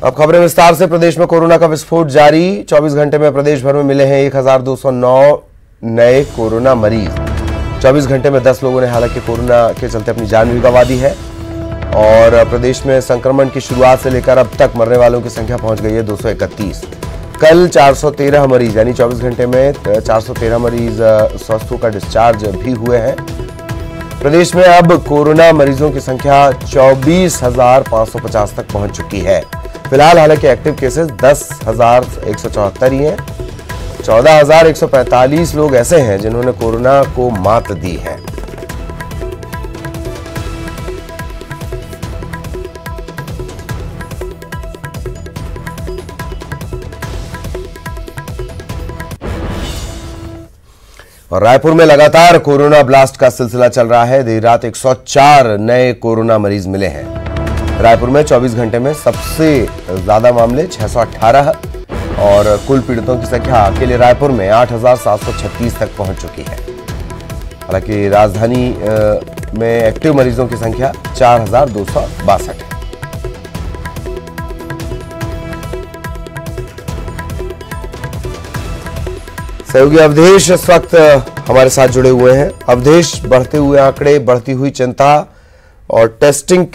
अब खबरें विस्तार से। प्रदेश में कोरोना का विस्फोट जारी। 24 घंटे में प्रदेश भर में मिले हैं 1209 नए कोरोना मरीज। 24 घंटे में 10 लोगों ने हालांकि कोरोना के चलते अपनी जान भी गंवा दी है। और प्रदेश में संक्रमण की शुरुआत से लेकर अब तक मरने वालों की संख्या पहुंच गई है 231। कल 413 मरीज यानी 24 घंटे में 413 मरीज स्वस्थ होकर डिस्चार्ज भी हुए हैं। प्रदेश में अब कोरोना मरीजों की संख्या 24,550 तक पहुंच चुकी है। फिलहाल हालांकि एक्टिव केसेस 10,174 ही हैं। 14,145 लोग ऐसे हैं जिन्होंने कोरोना को मात दी है। और रायपुर में लगातार कोरोना ब्लास्ट का सिलसिला चल रहा है। देर रात 104 नए कोरोना मरीज मिले हैं। रायपुर में 24 घंटे में सबसे ज्यादा मामले 618 और कुल पीड़ितों की संख्या अकेले रायपुर में 8,736 तक पहुंच चुकी है। हालांकि राजधानी में एक्टिव मरीजों की संख्या 4,262 है। सहयोगी अवधेश इस वक्त हमारे साथ जुड़े हुए हैं। अवधेश, बढ़ते हुए आंकड़े, बढ़ती हुई चिंता और टेस्टिंग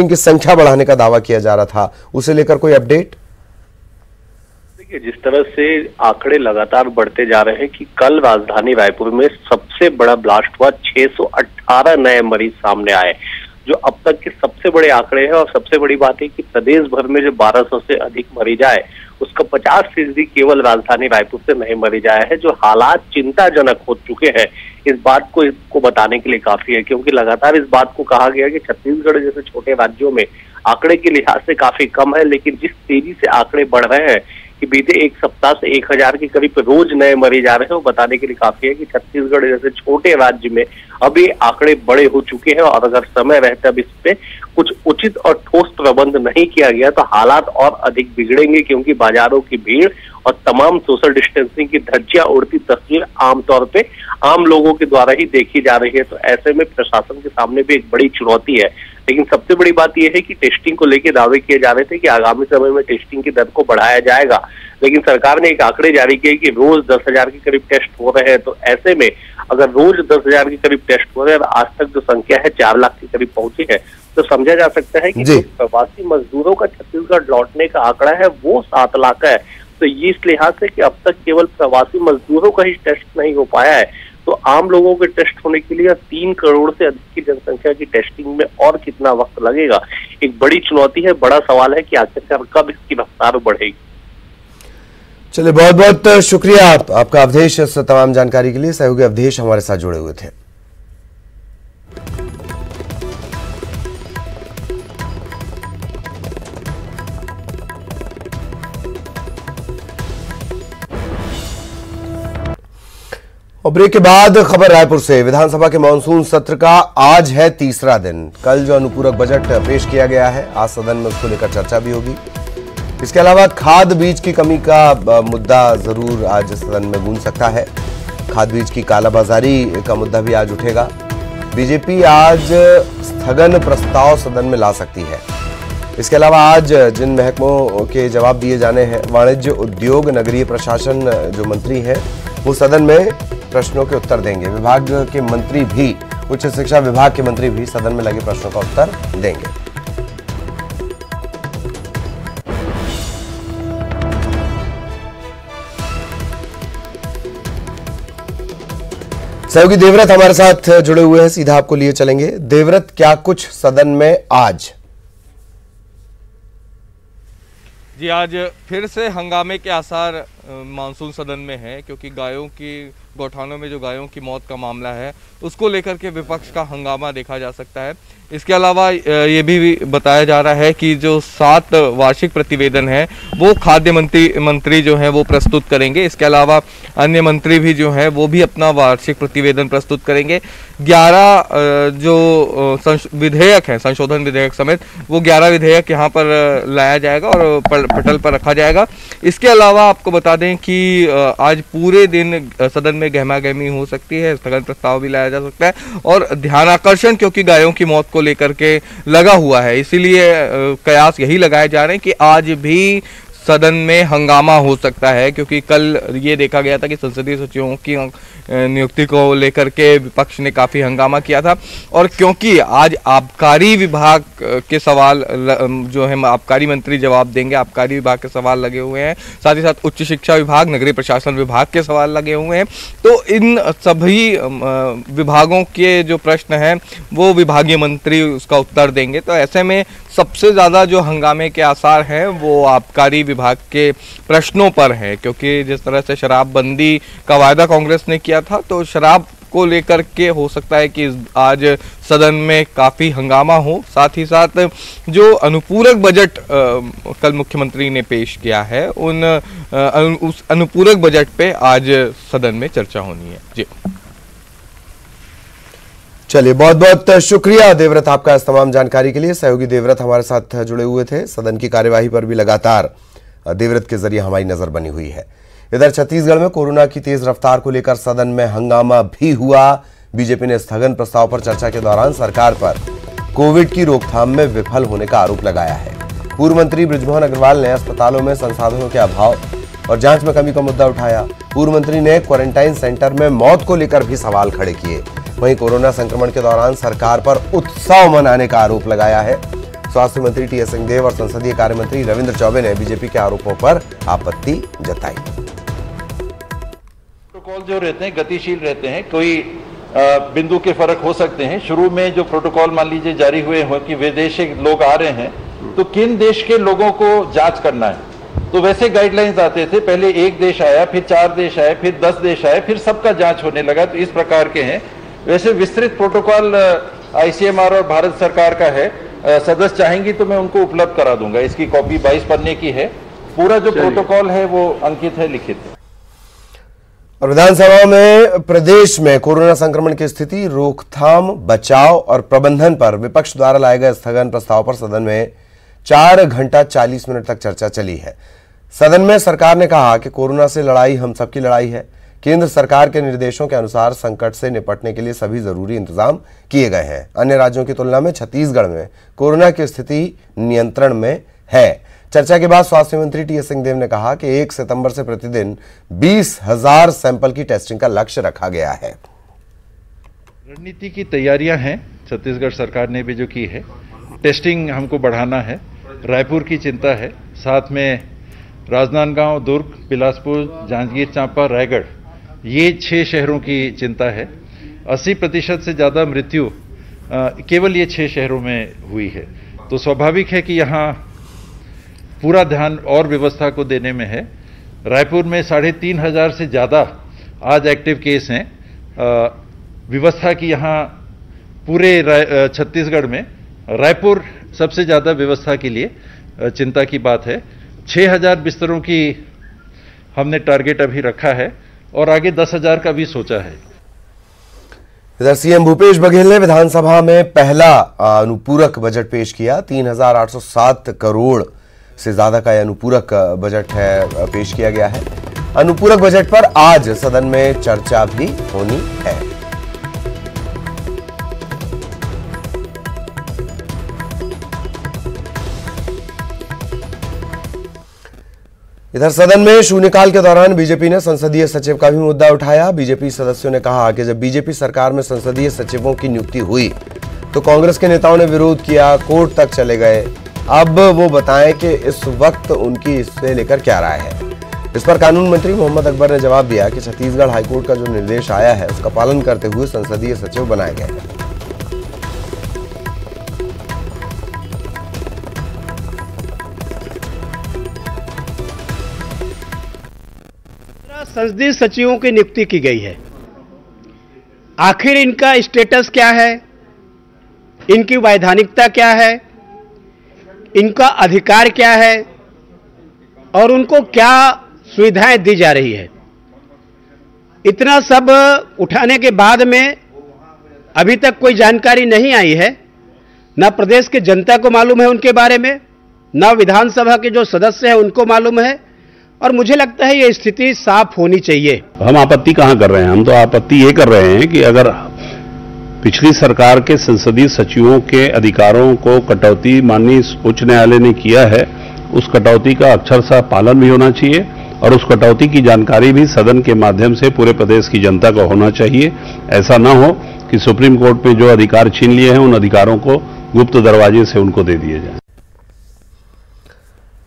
की संख्या बढ़ाने का दावा किया जा रहा था, उसे लेकर कोई अपडेट? देखिए, जिस तरह से आंकड़े लगातार बढ़ते जा रहे हैं कि कल राजधानी रायपुर में सबसे बड़ा ब्लास्ट हुआ, 618 नए मरीज सामने आए, जो अब तक के सबसे बड़े आंकड़े हैं। और सबसे बड़ी बात है कि प्रदेश भर में जो 1200 से अधिक मरीज आए, उसका 50% केवल राजधानी रायपुर से नए मरीज आए हैं, जो हालात चिंताजनक हो चुके हैं। इस बात को इसको बताने के लिए काफी है, क्योंकि लगातार इस बात को कहा गया कि छत्तीसगढ़ जैसे छोटे राज्यों में आंकड़े के लिहाज से काफी कम है, लेकिन जिस तेजी से आंकड़े बढ़ रहे हैं कि बीते एक सप्ताह से 1000 के करीब रोज नए मरीज आ रहे हैं, वो बताने के लिए काफी है कि छत्तीसगढ़ जैसे छोटे राज्य में अब ये आंकड़े बड़े हो चुके हैं। और अगर समय रहता अब इस पे कुछ उचित और ठोस प्रबंध नहीं किया गया तो हालात और अधिक बिगड़ेंगे, क्योंकि बाजारों की भीड़ और तमाम सोशल डिस्टेंसिंग की धज्जियां उड़ती तस्वीर आमतौर पे आम लोगों के द्वारा ही देखी जा रही है। तो ऐसे में प्रशासन के सामने भी एक बड़ी चुनौती है। लेकिन सबसे बड़ी बात यह है कि टेस्टिंग को लेकर दावे किए जा रहे थे कि आगामी समय में टेस्टिंग की दर को बढ़ाया जाएगा, लेकिन सरकार ने एक आंकड़े जारी किए कि रोज 10,000 के करीब टेस्ट हो रहे हैं। तो ऐसे में अगर रोज 10,000 के करीब टेस्ट हो रहे हैं और आज तक जो संख्या है 4 लाख के करीब पहुंची है, तो समझा जा सकता है कि प्रवासी मजदूरों का छत्तीसगढ़ लौटने का आंकड़ा है वो 7 लाख है। तो ये इस लिहाज से कि अब तक केवल प्रवासी मजदूरों का ही टेस्ट नहीं हो पाया है, तो आम लोगों के टेस्ट होने के लिए 3 करोड़ से अधिक की जनसंख्या की टेस्टिंग में और कितना वक्त लगेगा, एक बड़ी चुनौती है। बड़ा सवाल है कि आखिरकार कब इसकी रफ्तार बढ़ेगी। चलिए, बहुत बहुत शुक्रिया आपका अवधेश, इस तमाम जानकारी के लिए। सहयोगी अवधेश हमारे साथ जुड़े हुए थे। और ब्रेक के बाद खबर रायपुर से। विधानसभा के मानसून सत्र का आज है तीसरा दिन। कल जो अनुपूरक बजट पेश किया गया है, आज सदन में उसको लेकर चर्चा भी होगी। इसके अलावा खाद बीज की कमी का मुद्दा जरूर आज सदन में गूंज सकता है। खाद बीज की कालाबाजारी का मुद्दा भी आज उठेगा। बीजेपी आज स्थगन प्रस्ताव सदन में ला सकती है। इसके अलावा आज जिन महकमों के जवाब दिए जाने हैं, वाणिज्य, उद्योग, नगरीय प्रशासन जो मंत्री हैं वो सदन में प्रश्नों के उत्तर देंगे। विभाग के मंत्री भी, उच्च शिक्षा विभाग के मंत्री भी सदन में लगे प्रश्नों का उत्तर देंगे। सहयोगी देवव्रत हमारे साथ जुड़े हुए हैं, सीधा आपको लिए चलेंगे। देवव्रत, क्या कुछ सदन में आज? जी, आज फिर से हंगामे के आसार मानसून सदन में है, क्योंकि गौठानों में जो गायों की मौत का मामला है उसको लेकर के विपक्ष का हंगामा देखा जा सकता है। इसके अलावा ये भी बताया जा रहा है कि जो 7 वार्षिक प्रतिवेदन है वो खाद्य मंत्री जो है वो प्रस्तुत करेंगे। इसके अलावा अन्य मंत्री भी जो है वो भी अपना वार्षिक प्रतिवेदन प्रस्तुत करेंगे। 11 जो विधेयक हैं, संशोधन विधेयक समेत, वो 11 विधेयक यहाँ पर लाया जाएगा और पटल पर रखा जाएगा। इसके अलावा आपको बता दें कि आज पूरे दिन सदन में में गहमा गहमी हो सकती है, स्थगन प्रस्ताव भी लाया जा सकता है। और ध्यानाकर्षण क्योंकि गायों की मौत को लेकर के लगा हुआ है, इसीलिए कयास यही लगाए जा रहे हैं कि आज भी सदन में हंगामा हो सकता है, क्योंकि कल ये देखा गया था कि संसदीय सचिवों की नियुक्ति को लेकर के विपक्ष ने काफ़ी हंगामा किया था। और क्योंकि आज आबकारी विभाग के सवाल जो है आबकारी मंत्री जवाब देंगे, आबकारी विभाग के सवाल लगे हुए हैं, साथ ही साथ उच्च शिक्षा विभाग, नगरीय प्रशासन विभाग के सवाल लगे हुए हैं, तो इन सभी विभागों के जो प्रश्न हैं वो विभागीय मंत्री उसका उत्तर देंगे। तो ऐसे में सबसे ज़्यादा जो हंगामे के आसार हैं वो आबकारी विभाग के प्रश्नों पर है, क्योंकि जिस तरह से शराबबंदी का वायदा कांग्रेस ने किया था, तो शराब को लेकर के हो सकता है कि आज सदन में काफ़ी हंगामा हो। साथ ही साथ जो अनुपूरक बजट कल मुख्यमंत्री ने पेश किया है, उस अनुपूरक बजट पे आज सदन में चर्चा होनी है। जी चलिए, बहुत बहुत शुक्रिया देवव्रत आपका इस तमाम जानकारी के लिए। सहयोगी देवव्रत हमारे साथ जुड़े हुए थे। सदन की कार्यवाही पर भी लगातार देवव्रत के जरिए हमारी नजर बनी हुई है। इधर छत्तीसगढ़ में कोरोना की तेज रफ्तार को लेकर सदन में हंगामा भी हुआ। बीजेपी ने स्थगन प्रस्ताव पर चर्चा के दौरान सरकार पर कोविड की रोकथाम में विफल होने का आरोप लगाया है। पूर्व मंत्री बृजमोहन अग्रवाल ने अस्पतालों में संसाधनों के अभाव और जांच में कमी का मुद्दा उठाया। पूर्व मंत्री ने क्वारंटाइन सेंटर में मौत को लेकर भी सवाल खड़े किए। वहीं कोरोना संक्रमण के दौरान सरकार पर उत्सव मनाने का आरोप लगाया है। स्वास्थ्य मंत्री टी.एस. सिंहदेव और संसदीय कार्य मंत्री रविंद्र चौबे ने बीजेपी के आरोपों पर आपत्ति जताई। प्रोटोकॉल जो रहते हैं गतिशील रहते हैं, कोई बिंदु के फर्क हो सकते हैं। शुरू में जो प्रोटोकॉल मान लीजिए जारी हुए हो कि विदेशी लोग आ रहे हैं, तो किन देश के लोगों को जांच करना है, तो वैसे गाइडलाइंस आते थे। पहले एक देश आया, फिर 4 देश आए, फिर 10 देश आए, फिर सबका जांच होने लगा। तो इस प्रकार के हैं। वैसे विस्तृत प्रोटोकॉल आईसीएमआर और भारत सरकार का है। सदस्य चाहेंगी तो मैं उनको उपलब्ध करा दूंगा। इसकी कॉपी 22 पन्ने की है। पूरा जो प्रोटोकॉल है वो अंकित है, लिखित है। और विधानसभा में प्रदेश में कोरोना संक्रमण की स्थिति, रोकथाम, बचाव और प्रबंधन पर विपक्ष द्वारा लाए गए स्थगन प्रस्ताव पर सदन में 4 घंटा 40 मिनट तक चर्चा चली है। सदन में सरकार ने कहा कि कोरोना से लड़ाई हम सबकी लड़ाई है। केंद्र सरकार के निर्देशों के अनुसार संकट से निपटने के लिए सभी जरूरी इंतजाम किए गए हैं। अन्य राज्यों की तुलना में छत्तीसगढ़ में कोरोना की स्थिति नियंत्रण में है। चर्चा के बाद स्वास्थ्य मंत्री टी.एस. सिंहदेव ने कहा कि 1 सितंबर से प्रतिदिन 20,000 सैंपल की टेस्टिंग का लक्ष्य रखा गया है। रणनीति की तैयारियां हैं, छत्तीसगढ़ सरकार ने भी जो की है। टेस्टिंग हमको बढ़ाना है। रायपुर की चिंता है, साथ में राजनांदगांव, दुर्ग, बिलासपुर, जांजगीर चांपा, रायगढ़, ये 6 शहरों की चिंता है। 80% से ज़्यादा मृत्यु केवल ये 6 शहरों में हुई है। तो स्वाभाविक है कि यहाँ पूरा ध्यान और व्यवस्था को देने में है। रायपुर में 3,500 से ज़्यादा आज एक्टिव केस हैं। व्यवस्था की यहाँ पूरे छत्तीसगढ़ में रायपुर सबसे ज़्यादा व्यवस्था के लिए चिंता की बात है। 6,000 बिस्तरों की हमने टारगेट अभी रखा है और आगे 10,000 का भी सोचा है। इधर सीएम भूपेश बघेल ने विधानसभा में पहला अनुपूरक बजट पेश किया। 3,807 करोड़ से ज्यादा का यह अनुपूरक बजट है पेश किया गया है। अनुपूरक बजट पर आज सदन में चर्चा भी होनी है। इधर सदन में शून्यकाल के दौरान बीजेपी ने संसदीय सचिव का भी मुद्दा उठाया। बीजेपी सदस्यों ने कहा कि जब बीजेपी सरकार में संसदीय सचिवों की नियुक्ति हुई तो कांग्रेस के नेताओं ने विरोध किया, कोर्ट तक चले गए। अब वो बताएं कि इस वक्त उनकी इससे लेकर क्या राय है। इस पर कानून मंत्री मोहम्मद अकबर ने जवाब दिया कि छत्तीसगढ़ हाईकोर्ट का जो निर्देश आया है उसका पालन करते हुए संसदीय सचिव बनाए गए हैं। संसदीय सचिवों की नियुक्ति की गई है। आखिर इनका स्टेटस क्या है, इनकी वैधानिकता क्या है, इनका अधिकार क्या है और उनको क्या सुविधाएं दी जा रही है, इतना सब उठाने के बाद में अभी तक कोई जानकारी नहीं आई है। न प्रदेश के जनता को मालूम है उनके बारे में, न विधानसभा के जो सदस्य हैं उनको मालूम है, और मुझे लगता है ये स्थिति साफ होनी चाहिए। हम आपत्ति कहां कर रहे हैं? हम तो आपत्ति ये कर रहे हैं कि अगर पिछली सरकार के संसदीय सचिवों के अधिकारों को कटौती माननीय उच्च न्यायालय ने किया है, उस कटौती का अक्षरशः पालन भी होना चाहिए और उस कटौती की जानकारी भी सदन के माध्यम से पूरे प्रदेश की जनता को होना चाहिए। ऐसा ना हो कि सुप्रीम कोर्ट में जो अधिकार छीन लिए हैं उन अधिकारों को गुप्त दरवाजे से उनको दे दिए जाए।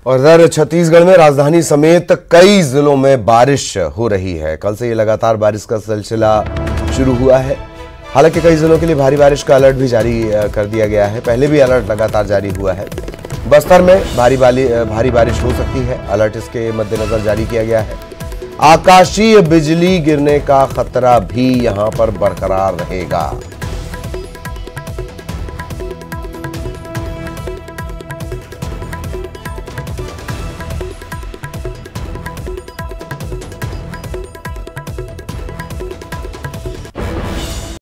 और इधर छत्तीसगढ़ में राजधानी समेत कई जिलों में बारिश हो रही है। कल से ये लगातार बारिश का सिलसिला शुरू हुआ है। हालांकि कई जिलों के लिए भारी बारिश का अलर्ट भी जारी कर दिया गया है। पहले भी अलर्ट लगातार जारी हुआ है। बस्तर में भारी बारिश हो सकती है, अलर्ट इसके मद्देनजर जारी किया गया है। आकाशीय बिजली गिरने का खतरा भी यहां पर बरकरार रहेगा।